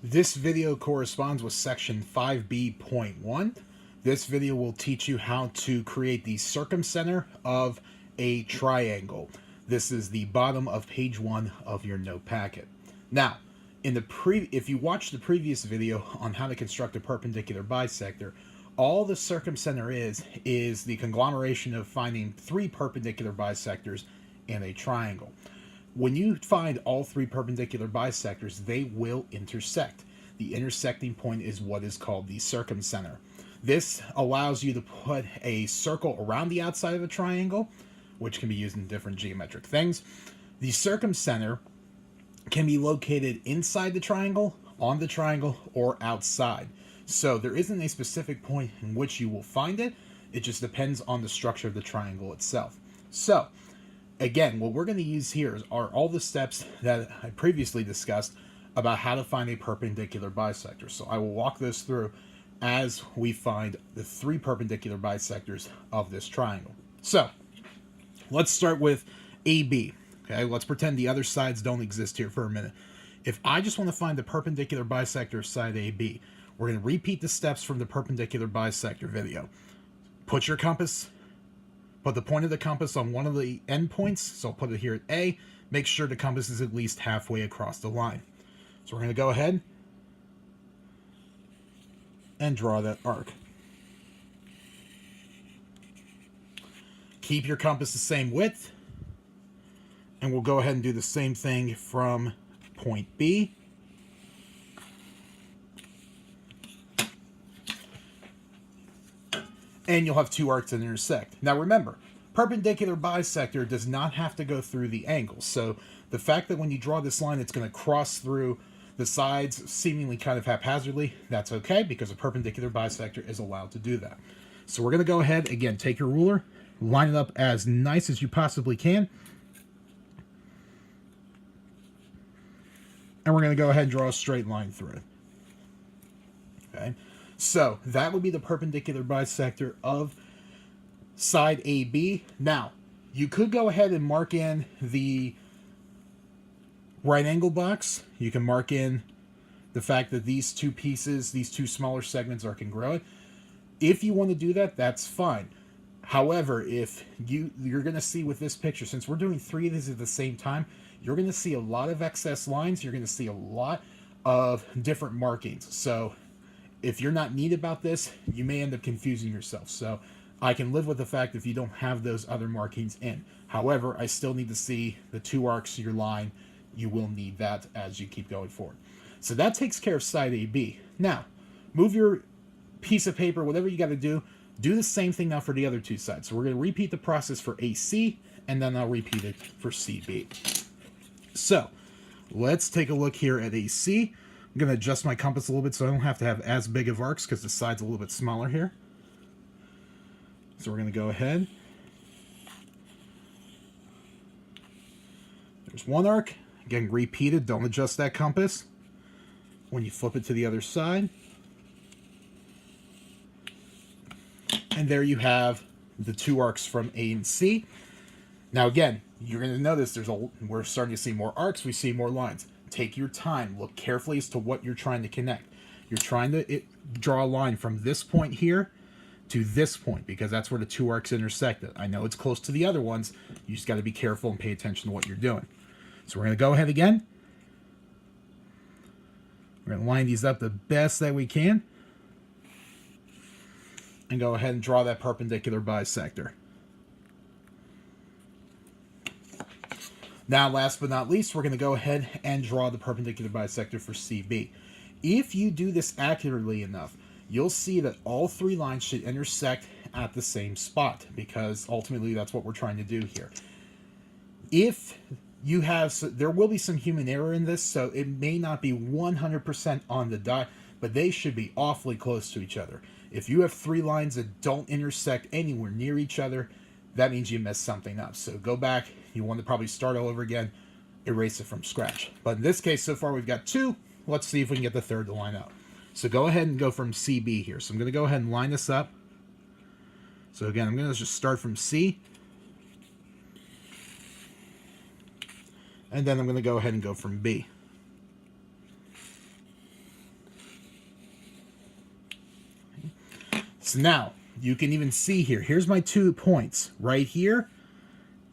This video corresponds with section 5B.1. This video will teach you how to create the circumcenter of a triangle. This is the bottom of page 1 of your note packet. Now, if you watched the previous video on how to construct a perpendicular bisector, all the circumcenter is the conglomeration of finding 3 perpendicular bisectors in a triangle. When you find all 3 perpendicular bisectors, they will intersect. The intersecting point is what is called the circumcenter. This allows you to put a circle around the outside of a triangle, which can be used in different geometric things. The circumcenter can be located inside the triangle, on the triangle, or outside. So there isn't a specific point in which you will find it. It just depends on the structure of the triangle itself. So, again, what we're going to use here are all the steps that I previously discussed about how to find a perpendicular bisector. So I will walk those through as we find the 3 perpendicular bisectors of this triangle. So let's start with AB. Okay, let's pretend the other sides don't exist here for a minute. If I just want to find the perpendicular bisector of side AB, we're going to repeat the steps from the perpendicular bisector video. Put your compass, put the point of the compass on one of the endpoints, so I'll put it here at A. Make sure the compass is at least halfway across the line. So we're going to go ahead and draw that arc. Keep your compass the same width, and we'll go ahead and do the same thing from point B. And you'll have 2 arcs that intersect. Now remember, perpendicular bisector does not have to go through the angles. So the fact that when you draw this line, it's going to cross through the sides seemingly kind of haphazardly, that's okay, because a perpendicular bisector is allowed to do that. So we're going to go ahead, again, take your ruler, line it up as nice as you possibly can. And we're going to go ahead and draw a straight line through it. Okay. So that would be the perpendicular bisector of side AB. Now, you could go ahead and mark in the right angle box. You can mark in the fact that these 2 pieces, these 2 smaller segments are congruent. If you want to do that, that's fine. However, if you're going to see with this picture, since we're doing 3 of these at the same time, you're going to see a lot of excess lines. You're going to see a lot of different markings. So if you're not neat about this, you may end up confusing yourself. So I can live with the fact if you don't have those other markings in. However, I still need to see the 2 arcs of your line. You will need that as you keep going forward. So that takes care of side AB. Now, move your piece of paper, whatever you got to do the same thing now for the other 2 sides. So we're going to repeat the process for AC, and then I'll repeat it for CB. So let's take a look here at AC. I'm going to adjust my compass a little bit so I don't have to have as big of arcs because the side's a little bit smaller here. So we're going to go ahead. There's 1 arc. Again, repeated. Don't adjust that compass when you flip it to the other side. And there you have the 2 arcs from A and C. Now again, you're going to notice we're starting to see more arcs. We see more lines. Take your time. Look carefully as to what you're trying to connect. You're trying to draw a line from this point here to this point because that's where the 2 arcs intersect. I know it's close to the other ones. You just got to be careful and pay attention to what you're doing. So we're going to go ahead again. We're going to line these up the best that we can. And go ahead and draw that perpendicular bisector. Now, last but not least, we're going to go ahead and draw the perpendicular bisector for CB. If you do this accurately enough, you'll see that all 3 lines should intersect at the same spot, because ultimately that's what we're trying to do here. If you have, there will be some human error in this, so it may not be 100% on the dot, but they should be awfully close to each other. If you have 3 lines that don't intersect anywhere near each other, that means you messed something up. So go back. You want to probably start all over again, erase it from scratch. But in this case, so far we've got 2. Let's see if we can get the 3rd to line up. So go ahead and go from CB here. So I'm going to go ahead and line this up. So again, I'm going to just start from C. And then I'm going to go ahead and go from B. So now you can even see here, here's my 2 points right here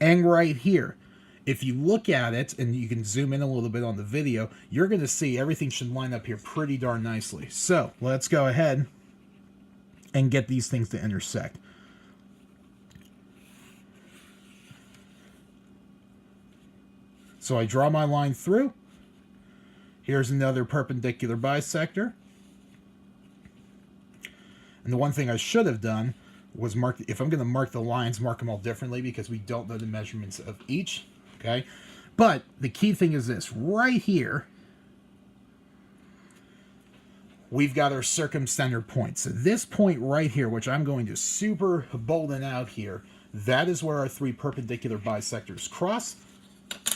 and right here. If you look at it, and you can zoom in a little bit on the video, you're going to see everything should line up here pretty darn nicely. So let's go ahead and get these things to intersect. So I draw my line through. Here's another perpendicular bisector. And the one thing I should have done was mark, if I'm going to mark the lines, mark them all differently because we don't know the measurements of each. Okay, but the key thing is this right here. We've got our circumcenter point. So this point right here, which I'm going to super bolden out here, that is where our 3 perpendicular bisectors cross,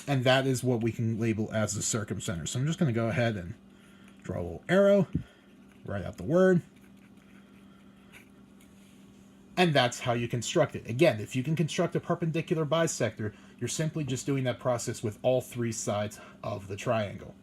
and that is what we can label as the circumcenter. So I'm just going to go ahead and draw a little arrow, write out the word. And that's how you construct it. Again, if you can construct a perpendicular bisector, you're simply just doing that process with all 3 sides of the triangle.